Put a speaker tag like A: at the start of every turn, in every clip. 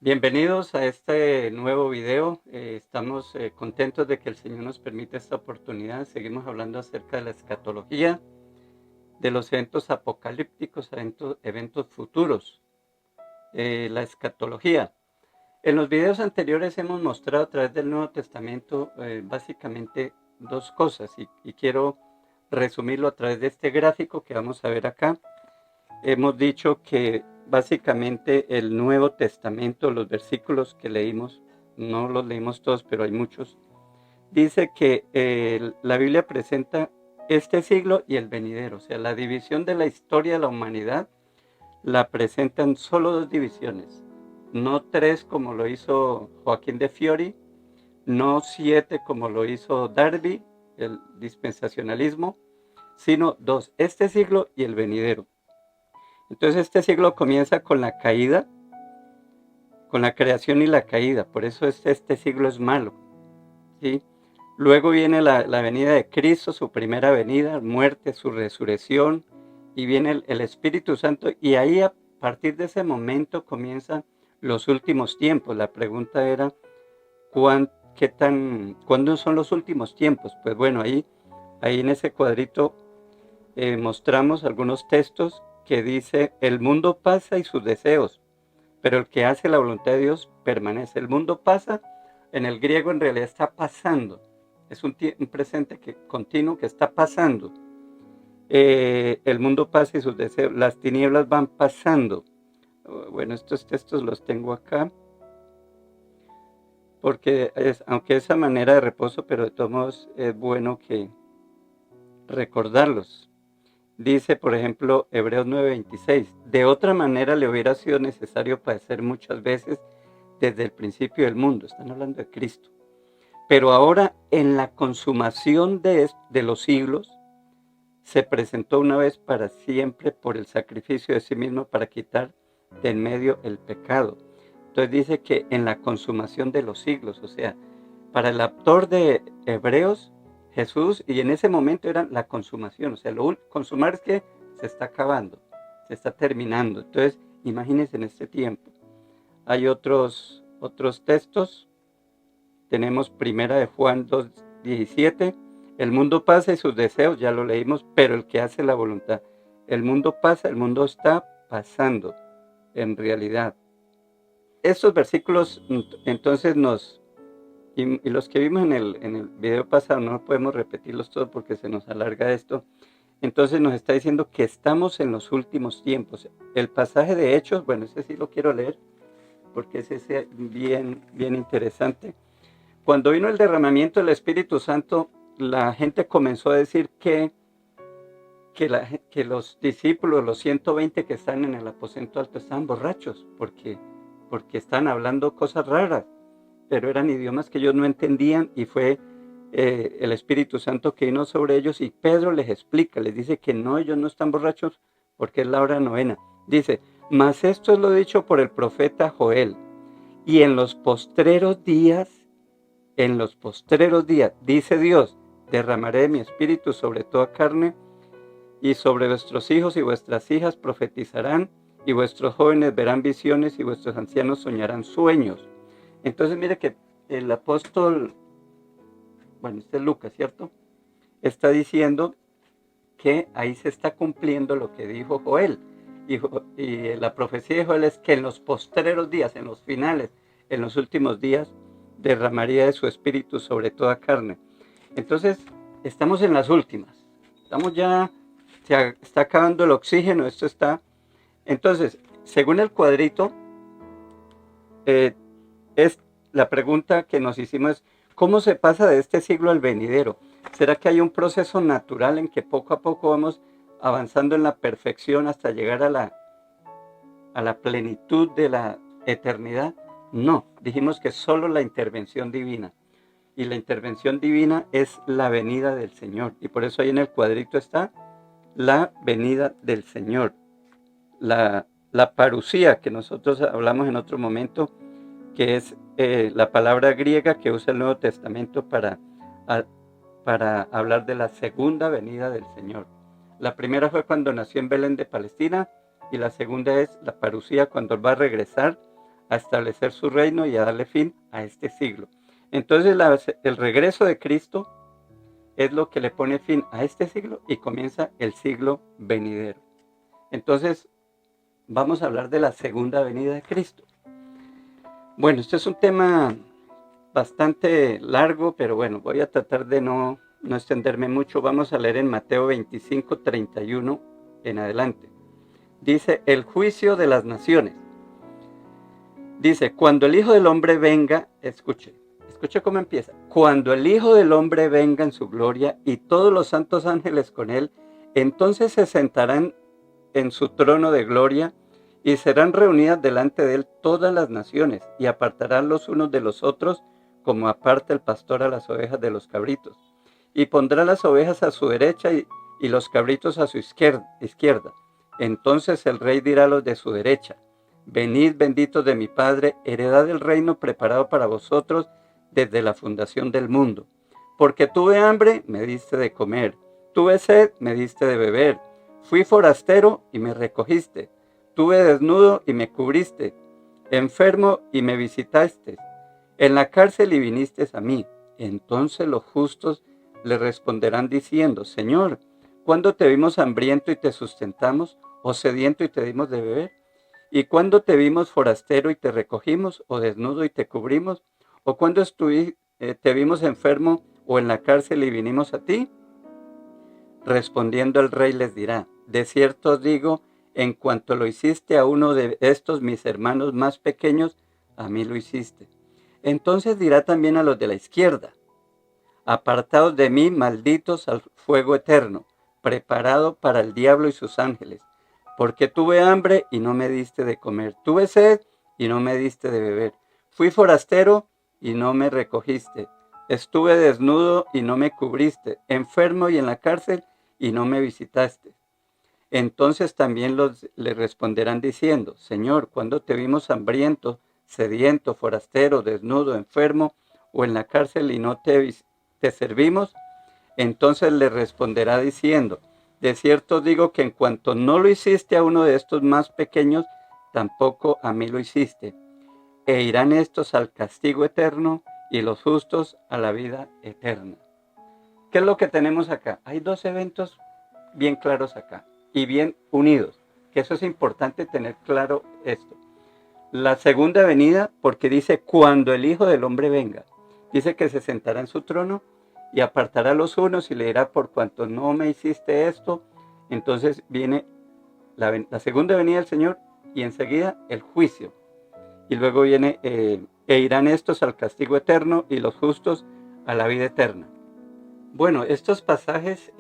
A: Bienvenidos a este nuevo video. Estamos contentos de que el Señor nos permita esta oportunidad. Seguimos hablando acerca de la escatología, de los eventos apocalípticos, eventos futuros. La escatología. En los videos anteriores hemos mostrado a través del Nuevo Testamento básicamente dos cosas y quiero resumirlo a través de este gráfico que vamos a ver acá. Hemos dicho que básicamente el Nuevo Testamento, los versículos que leímos, no los leímos todos, pero hay muchos, dice que la Biblia presenta este siglo y el venidero. O sea, la división de la historia de la humanidad la presentan solo dos divisiones, no tres como lo hizo Joaquín de Fiori, no siete como lo hizo Darby, el dispensacionalismo, sino dos, este siglo y el venidero. Entonces este siglo comienza con la caída, con la creación y la caída, por eso este siglo es malo, ¿sí? Luego viene la venida de Cristo, su primera venida, muerte, su resurrección, y viene el Espíritu Santo, y ahí a partir de ese momento comienzan los últimos tiempos. La pregunta era, ¿cuándo son los últimos tiempos? Pues bueno, ahí en ese cuadrito mostramos algunos textos que dice, el mundo pasa y sus deseos, pero el que hace la voluntad de Dios permanece. El mundo pasa, en el griego en realidad está pasando, es un presente continuo que está pasando. El mundo pasa y sus deseos, las tinieblas van pasando. Bueno, estos textos los tengo acá, porque aunque esa manera de reposo, pero de todos modos es bueno que recordarlos. Dice, por ejemplo, Hebreos 9:26, de otra manera le hubiera sido necesario padecer muchas veces desde el principio del mundo. Están hablando de Cristo. Pero ahora, en la consumación de los siglos, se presentó una vez para siempre por el sacrificio de sí mismo para quitar de en medio el pecado. Entonces dice que en la consumación de los siglos, o sea, para el autor de Hebreos, Jesús, y en ese momento era la consumación, o sea, consumar es que se está acabando, se está terminando. Entonces, imagínense en este tiempo. Hay otros textos. Tenemos primera de Juan 2:17. El mundo pasa y sus deseos, ya lo leímos, pero el que hace la voluntad. El mundo pasa, el mundo está pasando, en realidad. Estos versículos entonces y los que vimos en el video pasado, no podemos repetirlos todos porque se nos alarga esto. Entonces nos está diciendo que estamos en los últimos tiempos. El pasaje de Hechos, bueno, ese sí lo quiero leer porque ese es bien interesante. Cuando vino el derramamiento del Espíritu Santo, la gente comenzó a decir que los discípulos, los 120 que están en el aposento alto, estaban borrachos porque están hablando cosas raras, pero eran idiomas que ellos no entendían, y fue el Espíritu Santo que vino sobre ellos, y Pedro les explica, les dice que no, ellos no están borrachos porque es la hora novena. Dice, mas esto es lo dicho por el profeta Joel, y en los postreros días, dice Dios, derramaré de mi espíritu sobre toda carne, y sobre vuestros hijos y vuestras hijas profetizarán, y vuestros jóvenes verán visiones, y vuestros ancianos soñarán sueños. Entonces mire que el apóstol, bueno, este es Lucas, ¿cierto? Está diciendo que ahí se está cumpliendo lo que dijo Joel. Y la profecía de Joel es que en los postreros días, en los finales, en los últimos días, derramaría de su espíritu sobre toda carne. Entonces, estamos en las últimas. Estamos ya, se está acabando el oxígeno, esto está. Entonces, según el cuadrito, es la pregunta que nos hicimos es, ¿cómo se pasa de este siglo al venidero? ¿Será que hay un proceso natural en que poco a poco vamos avanzando en la perfección hasta llegar a la plenitud de la eternidad? No, dijimos que solo la intervención divina. Y la intervención divina es la venida del Señor. Y por eso ahí en el cuadrito está la venida del Señor. La parusía, que nosotros hablamos en otro momento, que es la palabra griega que usa el Nuevo Testamento para hablar de la segunda venida del Señor. La primera fue cuando nació en Belén de Palestina, y la segunda es la parusía, cuando va a regresar a establecer su reino y a darle fin a este siglo. Entonces el regreso de Cristo es lo que le pone fin a este siglo y comienza el siglo venidero. Entonces vamos a hablar de la segunda venida de Cristo. Bueno, este es un tema bastante largo, pero bueno, voy a tratar de no extenderme mucho. Vamos a leer en Mateo 25, 31 en adelante. Dice, el juicio de las naciones. Dice, cuando el Hijo del Hombre venga, escuche cómo empieza. Cuando el Hijo del Hombre venga en su gloria y todos los santos ángeles con él, entonces se sentarán en su trono de gloria y serán reunidas delante de él todas las naciones y apartarán los unos de los otros como aparta el pastor a las ovejas de los cabritos. Y pondrá las ovejas a su derecha y los cabritos a su izquierda. Entonces el rey dirá a los de su derecha, venid benditos de mi Padre, heredad del reino preparado para vosotros desde la fundación del mundo. Porque tuve hambre, me diste de comer, tuve sed, me diste de beber, fui forastero y me recogiste, tuve desnudo y me cubriste, enfermo y me visitaste, en la cárcel y viniste a mí. Entonces los justos le responderán diciendo, Señor, ¿cuándo te vimos hambriento y te sustentamos, o sediento y te dimos de beber? ¿Y cuándo te vimos forastero y te recogimos, o desnudo y te cubrimos? ¿O cuándo te vimos enfermo o en la cárcel y vinimos a ti? Respondiendo el rey les dirá, de cierto os digo, en cuanto lo hiciste a uno de estos mis hermanos más pequeños, a mí lo hiciste. Entonces dirá también a los de la izquierda, apartaos de mí, malditos, al fuego eterno, preparado para el diablo y sus ángeles, porque tuve hambre y no me diste de comer, tuve sed y no me diste de beber, fui forastero y no me recogiste, estuve desnudo y no me cubriste, enfermo y en la cárcel y no me visitaste. Entonces también le responderán diciendo, Señor, ¿cuándo te vimos hambriento, sediento, forastero, desnudo, enfermo o en la cárcel y no te servimos? Entonces le responderá diciendo, de cierto digo que en cuanto no lo hiciste a uno de estos más pequeños, tampoco a mí lo hiciste. E irán estos al castigo eterno y los justos a la vida eterna. ¿Qué es lo que tenemos acá? Hay dos eventos bien claros acá y bien unidos, que eso es importante tener claro esto. La segunda venida, porque dice, cuando el Hijo del Hombre venga, dice que se sentará en su trono y apartará a los unos y le dirá, por cuanto no me hiciste esto, entonces viene la segunda venida del Señor y enseguida el juicio. Y luego viene, e irán estos al castigo eterno y los justos a la vida eterna. Bueno, estos pasajes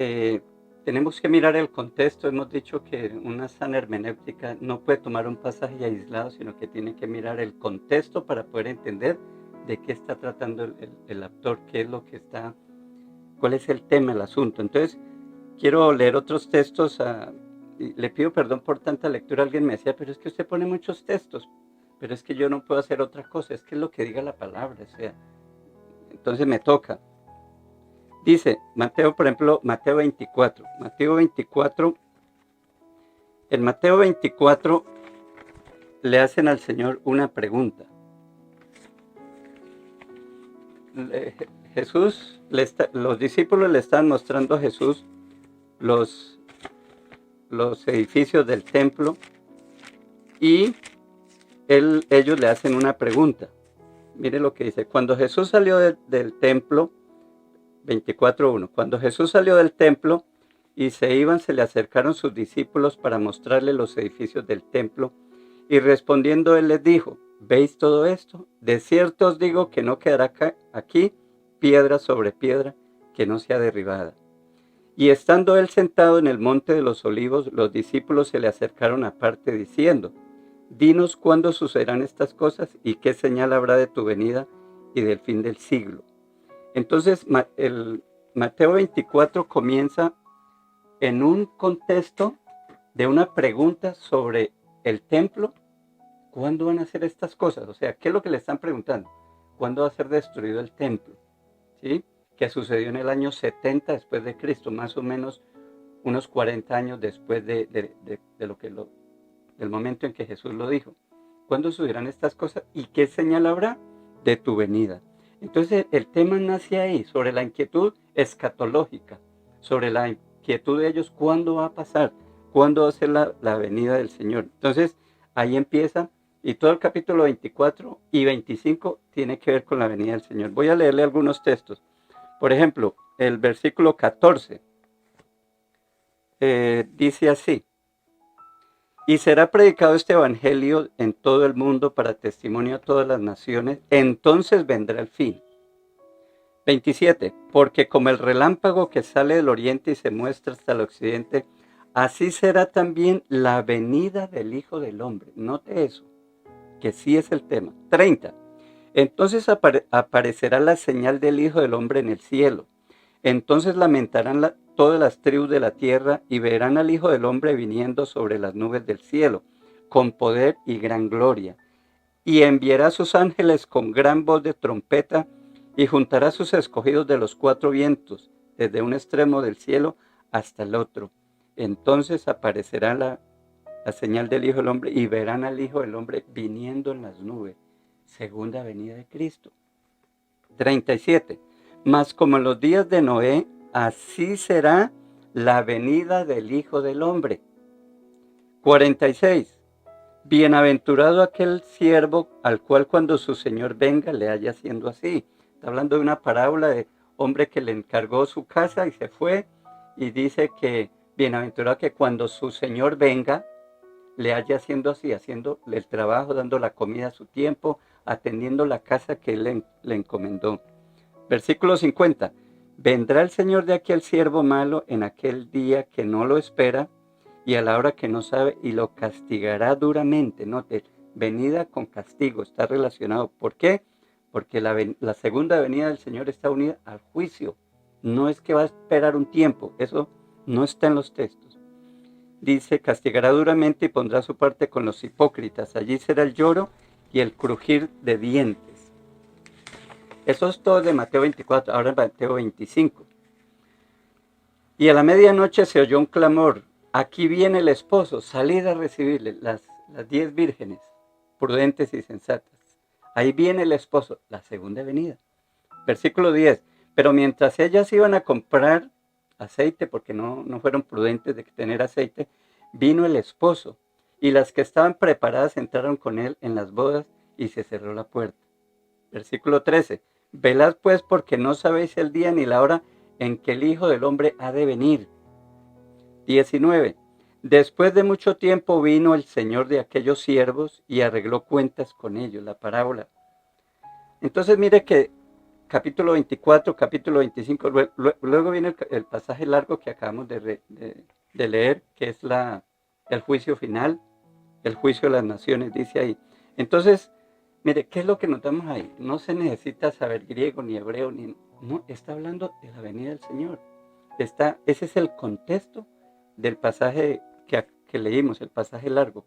A: tenemos que mirar el contexto. Hemos dicho que una sana hermenéutica no puede tomar un pasaje aislado, sino que tiene que mirar el contexto para poder entender de qué está tratando el autor, qué es lo que está, cuál es el tema, el asunto. Entonces, quiero leer otros textos. Le pido perdón por tanta lectura. Alguien me decía, pero es que usted pone muchos textos, pero es que yo no puedo hacer otra cosa, es que es lo que diga la palabra, o sea, entonces me toca. Dice, Mateo, por ejemplo, Mateo 24. En Mateo 24 le hacen al Señor una pregunta. Los discípulos le están mostrando a Jesús los edificios del templo y ellos le hacen una pregunta. Mire lo que dice, cuando Jesús salió del templo, 24:1. Cuando Jesús salió del templo y se iban, se le acercaron sus discípulos para mostrarle los edificios del templo. Y respondiendo él les dijo, ¿veis todo esto? De cierto os digo que no quedará aquí piedra sobre piedra que no sea derribada. Y estando él sentado en el monte de los olivos, los discípulos se le acercaron aparte diciendo, dinos cuándo sucederán estas cosas y qué señal habrá de tu venida y del fin del siglo. Entonces, el Mateo 24 comienza en un contexto de una pregunta sobre el templo. ¿Cuándo van a hacer estas cosas? O sea, ¿qué es lo que le están preguntando? ¿Cuándo va a ser destruido el templo? ¿Sí? Que sucedió en el año 70 después de Cristo, más o menos unos 40 años después del momento en que Jesús lo dijo. ¿Cuándo sucederán estas cosas? ¿Y qué señal habrá de tu venida? Entonces el tema nace ahí, sobre la inquietud escatológica, sobre la inquietud de ellos, ¿cuándo va a pasar? ¿Cuándo va a ser la venida del Señor? Entonces ahí empieza, y todo el capítulo 24 y 25 tiene que ver con la venida del Señor. Voy a leerle algunos textos. Por ejemplo, el versículo 14 dice así: y será predicado este evangelio en todo el mundo para testimonio a todas las naciones, entonces vendrá el fin. 27. Porque como el relámpago que sale del oriente y se muestra hasta el occidente, así será también la venida del Hijo del Hombre. Note eso, que sí es el tema. 30. Entonces aparecerá la señal del Hijo del Hombre en el cielo. Entonces lamentarán todas las tribus de la tierra y verán al Hijo del Hombre viniendo sobre las nubes del cielo, con poder y gran gloria. Y enviará a sus ángeles con gran voz de trompeta, y juntará a sus escogidos de los cuatro vientos, desde un extremo del cielo hasta el otro. Entonces aparecerá la señal del Hijo del Hombre, y verán al Hijo del Hombre viniendo en las nubes. Segunda venida de Cristo. 37. Mas como en los días de Noé, así será la venida del Hijo del Hombre. 46. Bienaventurado aquel siervo al cual cuando su Señor venga le haya haciendo así. Está hablando de una parábola de hombre que le encargó su casa y se fue, y dice que bienaventurado que cuando su Señor venga le haya haciendo así, haciendo el trabajo, dando la comida a su tiempo, atendiendo la casa que él le encomendó. Versículo 50. Vendrá el Señor de aquel siervo malo en aquel día que no lo espera y a la hora que no sabe, y lo castigará duramente. Note, venida con castigo, está relacionado. ¿Por qué? Porque la segunda venida del Señor está unida al juicio. No es que va a esperar un tiempo, eso no está en los textos. Dice, castigará duramente y pondrá su parte con los hipócritas. Allí será el lloro y el crujir de dientes. Eso es todo de Mateo 24, ahora en Mateo 25. Y a la medianoche se oyó un clamor: aquí viene el esposo, salid a recibirle, las 10 vírgenes, prudentes y sensatas. Ahí viene el esposo, la segunda venida. Versículo 10. Pero mientras ellas iban a comprar aceite, porque no fueron prudentes de tener aceite, vino el esposo, y las que estaban preparadas entraron con él en las bodas, y se cerró la puerta. Versículo 13. Velad pues, porque no sabéis el día ni la hora en que el Hijo del Hombre ha de venir. 19. Después de mucho tiempo vino el Señor de aquellos siervos y arregló cuentas con ellos, la parábola. Entonces mire que capítulo 24, capítulo 25, luego viene el pasaje largo que acabamos de leer, que es el juicio final, el juicio de las naciones, dice ahí. Entonces, mire, ¿qué es lo que notamos ahí? No se necesita saber griego ni hebreo, no, está hablando de la venida del Señor. Ese es el contexto del pasaje que leímos, el pasaje largo,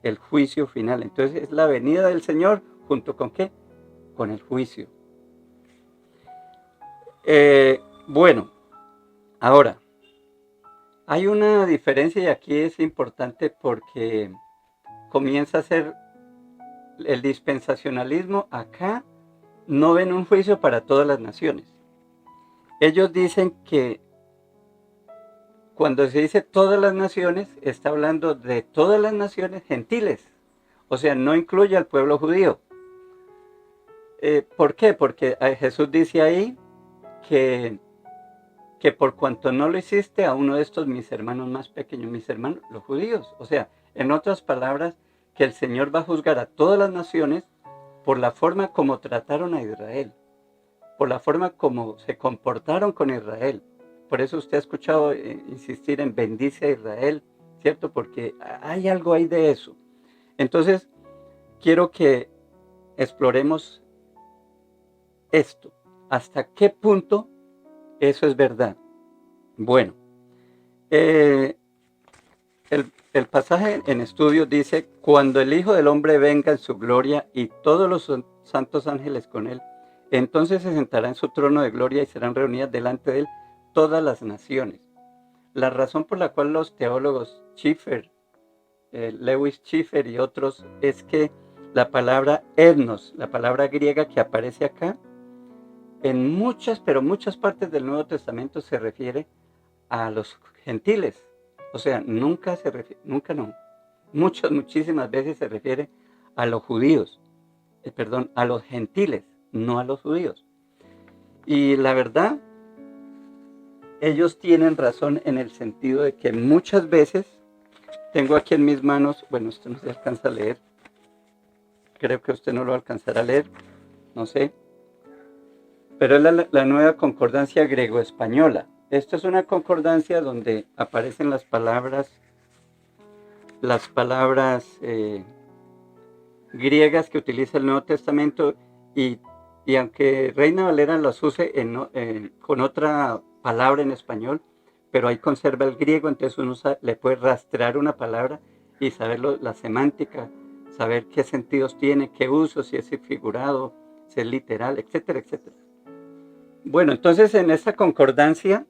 A: el juicio final. Entonces es la venida del Señor junto con ¿qué? Con el juicio. Bueno, ahora, hay una diferencia y aquí es importante porque comienza a ser el dispensacionalismo. Acá no ven un juicio para todas las naciones. Ellos dicen que cuando se dice todas las naciones, está hablando de todas las naciones gentiles. O sea, no incluye al pueblo judío. ¿Por qué? Porque Jesús dice ahí que por cuanto no lo hiciste a uno de estos mis hermanos más pequeños, mis hermanos, los judíos. O sea, en otras palabras, que el Señor va a juzgar a todas las naciones por la forma como trataron a Israel, por la forma como se comportaron con Israel. Por eso usted ha escuchado insistir en bendice a Israel, ¿cierto? Porque hay algo ahí de eso. Entonces, quiero que exploremos esto. ¿Hasta qué punto eso es verdad? Bueno, el pasaje en estudio dice: cuando el Hijo del Hombre venga en su gloria y todos los santos ángeles con él, entonces se sentará en su trono de gloria y serán reunidas delante de él todas las naciones. La razón por la cual los teólogos Schiffer Lewis Schiffer y otros, es que la palabra etnos, la palabra griega que aparece acá, en muchas, pero muchas partes del Nuevo Testamento se refiere a los gentiles. O sea, nunca se refiere, nunca no, muchísimas veces se refiere a los judíos, perdón, a los gentiles, no a los judíos. Y la verdad, ellos tienen razón en el sentido de que muchas veces, tengo aquí en mis manos, bueno, esto no se alcanza a leer, creo que usted no lo alcanzará a leer, no sé, pero es la nueva concordancia griego-española. Esto es una concordancia donde aparecen las palabras griegas que utiliza el Nuevo Testamento y aunque Reina Valera las use con otra palabra en español, pero ahí conserva el griego, entonces uno le puede rastrear una palabra y saber la semántica, saber qué sentidos tiene, qué uso, si es figurado, si es literal, etcétera, etcétera. Bueno, entonces en esta concordancia,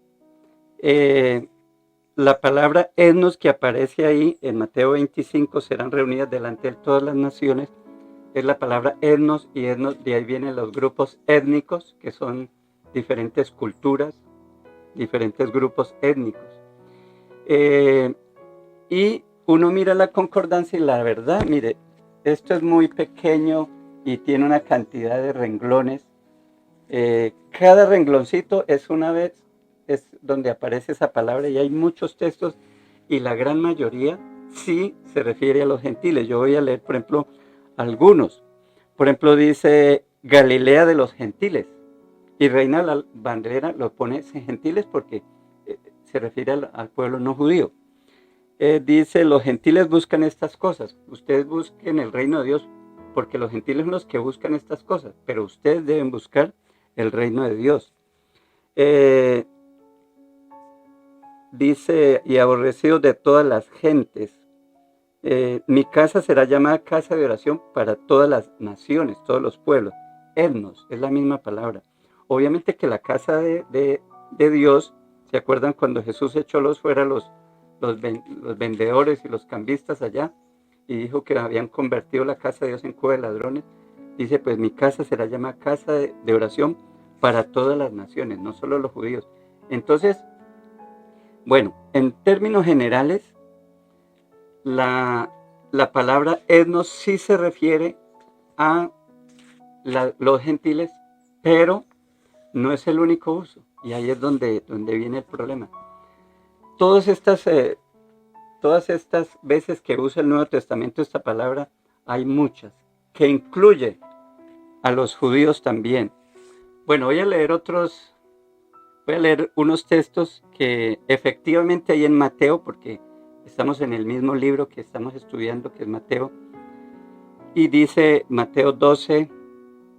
A: la palabra etnos que aparece ahí en Mateo 25, serán reunidas delante de todas las naciones, es la palabra etnos, y etnos, de ahí vienen los grupos étnicos, que son diferentes culturas, diferentes grupos étnicos. Y uno mira la concordancia y la verdad, mire, esto es muy pequeño y tiene una cantidad de renglones. Cada rengloncito es una vez, es donde aparece esa palabra, y hay muchos textos y la gran mayoría sí se refiere a los gentiles. Yo voy a leer, por ejemplo, algunos. Por ejemplo, dice Galilea de los gentiles, y Reina Valera lo pone gentiles porque se refiere al pueblo no judío. Dice, los gentiles buscan estas cosas. Ustedes busquen el reino de Dios, porque los gentiles son los que buscan estas cosas, pero ustedes deben buscar el reino de Dios. Dice, y aborrecidos de todas las gentes. Mi casa será llamada casa de oración para todas las naciones, todos los pueblos. Etnos, es la misma palabra. Obviamente que la casa de Dios, ¿se acuerdan cuando Jesús echó fuera los vendedores y los cambistas allá? Y dijo que habían convertido la casa de Dios en cueva de ladrones. Dice, pues mi casa será llamada casa de oración para todas las naciones, no solo los judíos. Entonces, bueno, en términos generales, la palabra etnos sí se refiere a los gentiles, pero no es el único uso. Y ahí es donde viene el problema. Todas estas veces que usa el Nuevo Testamento esta palabra, hay muchas, que incluye a los judíos también. Bueno, voy a leer unos textos que efectivamente hay en Mateo, porque estamos en el mismo libro que estamos estudiando, que es Mateo. Y dice Mateo 12,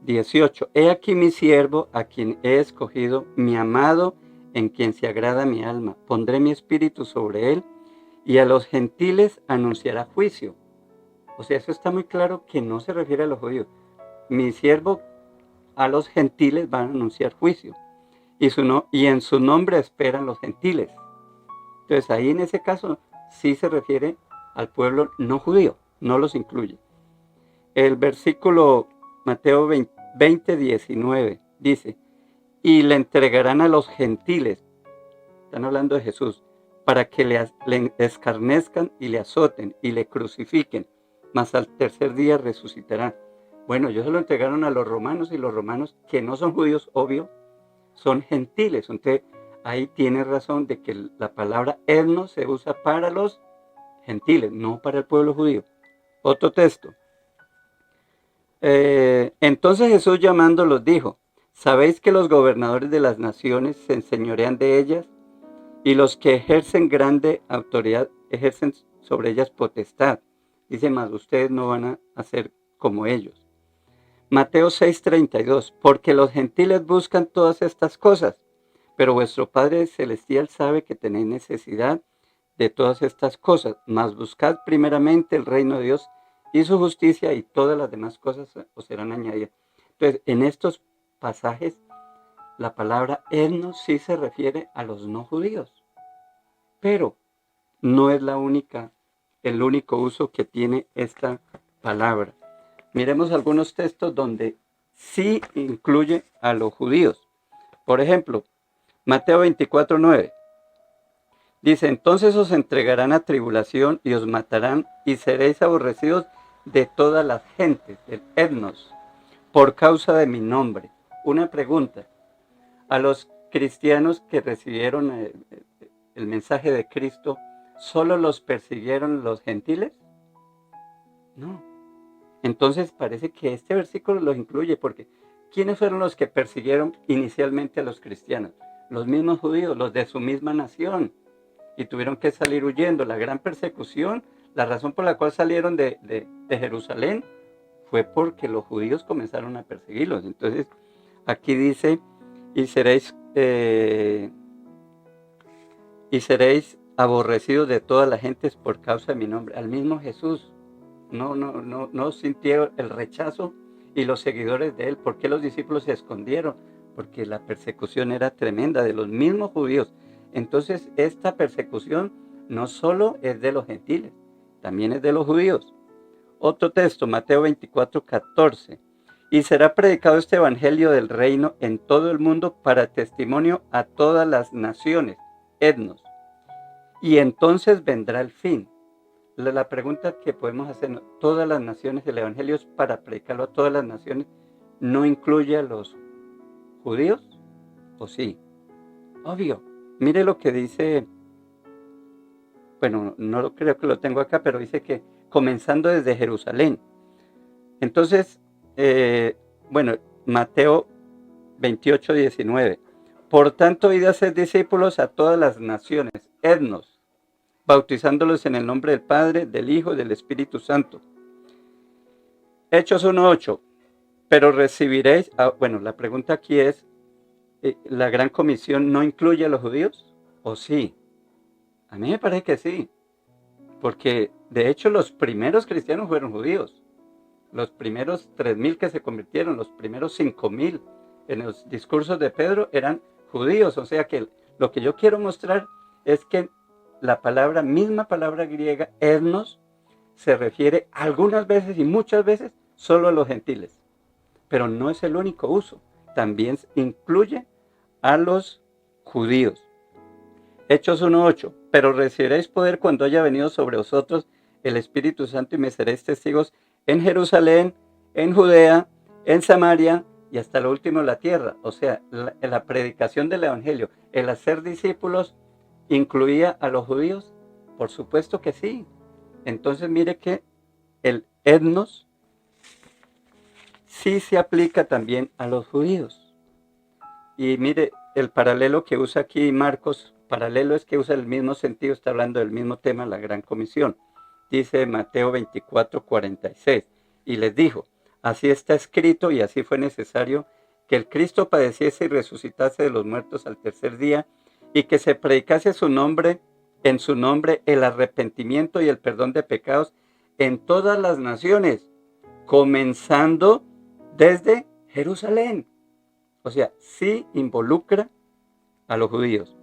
A: 18, he aquí mi siervo, a quien he escogido, mi amado, en quien se agrada mi alma. Pondré mi espíritu sobre él, y a los gentiles anunciará juicio. O sea, eso está muy claro que no se refiere a los judíos. Mi siervo a los gentiles va a anunciar juicio. Y en su nombre esperan los gentiles. Entonces ahí en ese caso sí se refiere al pueblo no judío, no los incluye. El versículo Mateo 20, 19 dice, y le entregarán a los gentiles, están hablando de Jesús, para que le escarnezcan y le azoten y le crucifiquen, mas al tercer día resucitará. Bueno, ellos se lo entregaron a los romanos, y los romanos, que no son judíos, obvio, son gentiles. Entonces ahí tiene razón de que la palabra etnos se usa para los gentiles, no para el pueblo judío. Otro texto. Entonces Jesús llamándolos dijo, ¿sabéis que los gobernadores de las naciones se enseñorean de ellas? Y los que ejercen grande autoridad ejercen sobre ellas potestad. Dice, más ustedes no van a ser como ellos. Mateo 6:32, porque los gentiles buscan todas estas cosas, pero vuestro Padre Celestial sabe que tenéis necesidad de todas estas cosas, mas buscad primeramente el reino de Dios y su justicia, y todas las demás cosas os serán añadidas. Entonces, en estos pasajes, la palabra etnos sí se refiere a los no judíos, pero no es la única el único uso que tiene esta palabra. Miremos algunos textos donde sí incluye a los judíos. Por ejemplo, Mateo 24:9. Dice, entonces os entregarán a tribulación y os matarán y seréis aborrecidos de todas las gentes, del etnos, por causa de mi nombre. Una pregunta, ¿a los cristianos que recibieron el mensaje de Cristo, solo los persiguieron los gentiles? No. Entonces parece que este versículo los incluye, porque ¿quiénes fueron los que persiguieron inicialmente a los cristianos? Los mismos judíos, los de su misma nación. Y tuvieron que salir huyendo. La gran persecución, la razón por la cual salieron de Jerusalén fue porque los judíos comenzaron a perseguirlos. Entonces, aquí dice, y seréis aborrecidos de todas las gentes por causa de mi nombre. Al mismo Jesús no sintieron el rechazo y los seguidores de él. ¿Por qué los discípulos se escondieron? Porque la persecución era tremenda de los mismos judíos. Entonces, esta persecución no solo es de los gentiles, también es de los judíos. Otro texto, Mateo 24:14. Y será predicado este evangelio del reino en todo el mundo para testimonio a todas las naciones, etnos. Y entonces vendrá el fin. La pregunta que podemos hacer, todas las naciones, el evangelio es para predicarlo a todas las naciones, ¿no incluye a los judíos? ¿O sí? Obvio. Mire lo que dice, bueno, no creo que lo tengo acá, pero dice que comenzando desde Jerusalén. Entonces, Mateo 28:19. Por tanto, id a ser discípulos a todas las naciones, etnos, bautizándolos en el nombre del Padre, del Hijo y del Espíritu Santo. Hechos 1:8. Pero recibiréis, la pregunta aquí es, ¿la gran comisión no incluye a los judíos? ¿O sí? A mí me parece que sí, porque de hecho los primeros cristianos fueron judíos. Los primeros 3.000 que se convirtieron, los primeros 5.000 en los discursos de Pedro eran judíos. O sea que lo que yo quiero mostrar es que la misma palabra griega, etnos, se refiere algunas veces y muchas veces solo a los gentiles. Pero no es el único uso. También incluye a los judíos. Hechos 1:8. Pero recibiréis poder cuando haya venido sobre vosotros el Espíritu Santo y me seréis testigos en Jerusalén, en Judea, en Samaria y hasta lo último de la tierra. O sea, la predicación del Evangelio, el hacer discípulos, ¿incluía a los judíos? Por supuesto que sí. Entonces mire que el etnos sí se aplica también a los judíos. Y mire, el paralelo que usa aquí Marcos, paralelo es que usa el mismo sentido, está hablando del mismo tema, la gran comisión. Dice Mateo 24:46, y les dijo, así está escrito y así fue necesario que el Cristo padeciese y resucitase de los muertos al tercer día, y que se predicase en su nombre el arrepentimiento y el perdón de pecados en todas las naciones, comenzando desde Jerusalén. O sea, sí involucra a los judíos.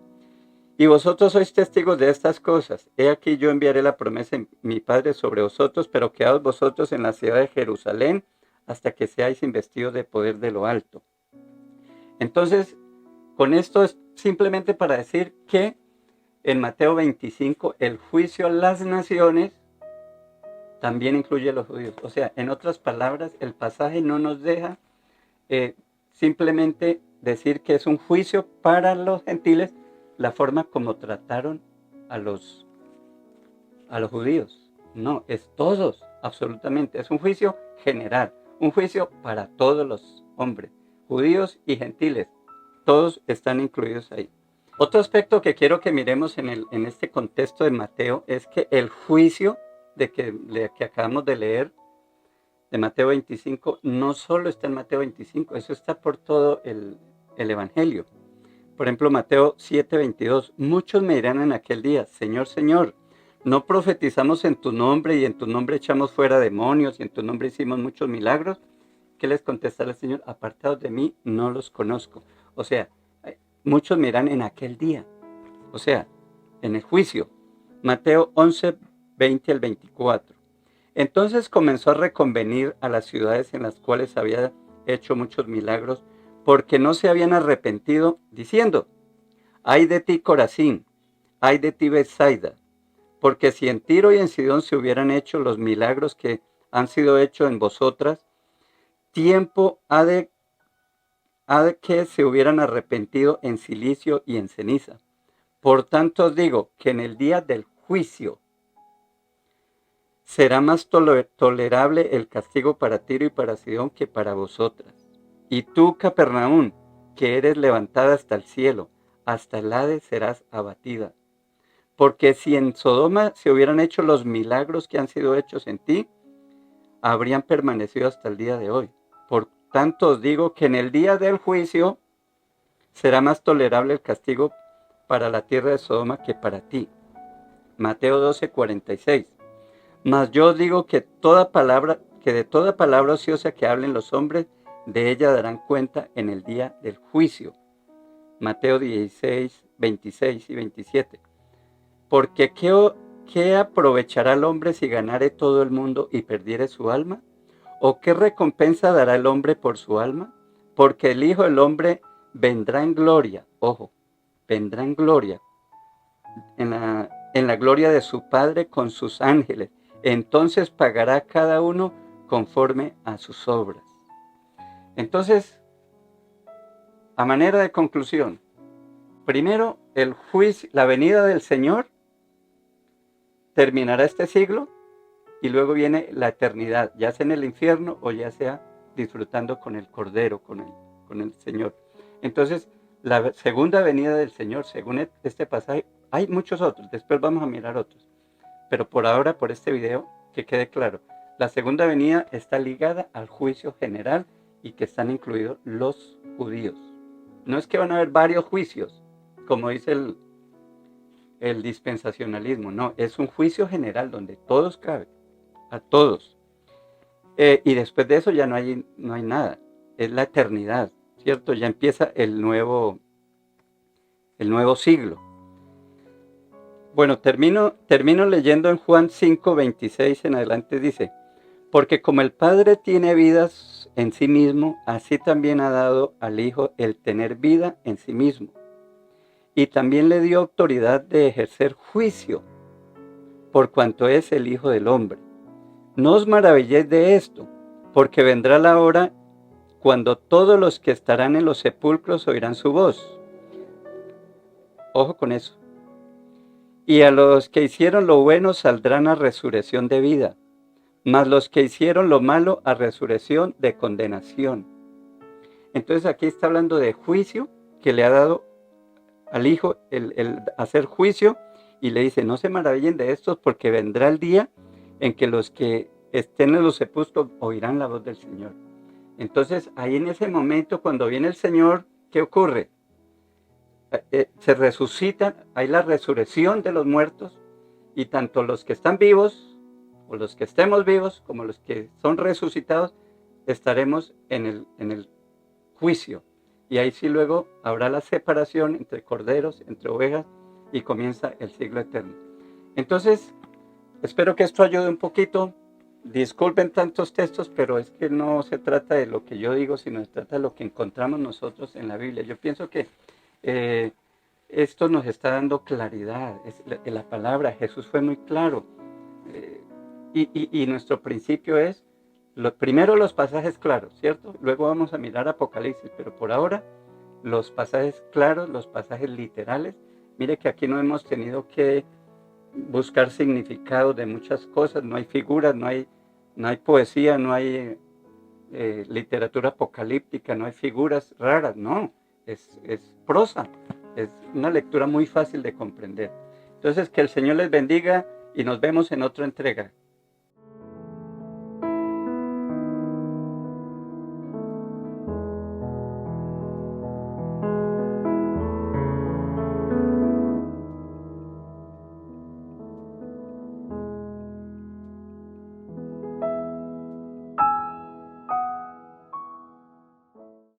A: Y vosotros sois testigos de estas cosas. He aquí yo enviaré la promesa de mi Padre sobre vosotros, pero quedaos vosotros en la ciudad de Jerusalén hasta que seáis investidos de poder de lo alto. Entonces, con esto es simplemente para decir que en Mateo 25 el juicio a las naciones también incluye a los judíos. O sea, en otras palabras, el pasaje no nos deja simplemente decir que es un juicio para los gentiles, la forma como trataron a los judíos. No, es todos, absolutamente. Es un juicio general, un juicio para todos los hombres, judíos y gentiles. Todos están incluidos ahí. Otro aspecto que quiero que miremos en este contexto de Mateo es que el juicio que acabamos de leer, de Mateo 25, no solo está en Mateo 25, eso está por todo el Evangelio. Por ejemplo, Mateo 7:22, muchos me dirán en aquel día, Señor, Señor, ¿no profetizamos en tu nombre y en tu nombre echamos fuera demonios y en tu nombre hicimos muchos milagros? ¿Qué les contestará el Señor? Apartados de mí, no los conozco. O sea, muchos me dirán en aquel día, o sea, en el juicio. Mateo 11, 20 al 24. Entonces comenzó a reconvenir a las ciudades en las cuales había hecho muchos milagros, porque no se habían arrepentido, diciendo: ay de ti, Corazín, ay de ti, Betsaida, porque si en Tiro y en Sidón se hubieran hecho los milagros que han sido hechos en vosotras, tiempo ha de que se hubieran arrepentido en silicio y en ceniza. Por tanto os digo que en el día del juicio será más tolerable el castigo para Tiro y para Sidón que para vosotras. Y tú, Capernaum, que eres levantada hasta el cielo, hasta el Hades serás abatida. Porque si en Sodoma se hubieran hecho los milagros que han sido hechos en ti, habrían permanecido hasta el día de hoy. Por tanto os digo que en el día del juicio será más tolerable el castigo para la tierra de Sodoma que para ti. Mateo 12:46. Mas yo os digo que de toda palabra ociosa que hablen los hombres, de ella darán cuenta en el día del juicio. Mateo 16:26 y 27. Porque ¿qué aprovechará el hombre si ganare todo el mundo y perdiere su alma? ¿O qué recompensa dará el hombre por su alma? Porque el Hijo del Hombre vendrá en gloria, ojo, vendrá en gloria, en la gloria de su Padre con sus ángeles. Entonces pagará cada uno conforme a sus obras. Entonces, a manera de conclusión, primero, el juicio, la venida del Señor terminará este siglo y luego viene la eternidad, ya sea en el infierno o ya sea disfrutando con el Cordero, con el Señor. Entonces, la segunda venida del Señor, según este pasaje, hay muchos otros, después vamos a mirar otros. Pero por ahora, por este video, que quede claro, la segunda venida está ligada al juicio general y que están incluidos los judíos. No es que van a haber varios juicios, como dice el dispensacionalismo, no, es un juicio general donde todos caben, a todos. Y después de eso ya no hay nada, es la eternidad, ¿cierto? Ya empieza el nuevo siglo. Bueno, termino leyendo en Juan 5:26 en adelante, dice: porque como el Padre tiene vidas en sí mismo, así también ha dado al Hijo el tener vida en sí mismo. Y también le dio autoridad de ejercer juicio, por cuanto es el Hijo del Hombre. No os maravilléis de esto, porque vendrá la hora cuando todos los que estarán en los sepulcros oirán su voz. Ojo con eso. Y a los que hicieron lo bueno saldrán a resurrección de vida, mas los que hicieron lo malo a resurrección de condenación. Entonces aquí está hablando de juicio que le ha dado al Hijo el hacer juicio, y le dice: no se maravillen de estos, porque vendrá el día en que los que estén en los sepulcros oirán la voz del Señor. Entonces ahí en ese momento, cuando viene el Señor, ¿qué ocurre? Se resucitan, hay la resurrección de los muertos, y tanto los que están vivos, o los que estemos vivos, como los que son resucitados, estaremos en el juicio. Y ahí sí luego habrá la separación entre corderos, entre ovejas, y comienza el siglo eterno. Entonces, espero que esto ayude un poquito. Disculpen tantos textos, pero es que no se trata de lo que yo digo, sino se trata de lo que encontramos nosotros en la Biblia. Yo pienso que esto nos está dando claridad. La palabra, Jesús fue muy claro. Y nuestro principio es, primero los pasajes claros, ¿cierto? Luego vamos a mirar Apocalipsis, pero por ahora los pasajes claros, los pasajes literales. Mire que aquí no hemos tenido que buscar significado de muchas cosas, no hay figuras, no hay poesía, no hay literatura apocalíptica, no hay figuras raras, no, es prosa, es una lectura muy fácil de comprender. Entonces, que el Señor les bendiga y nos vemos en otra entrega.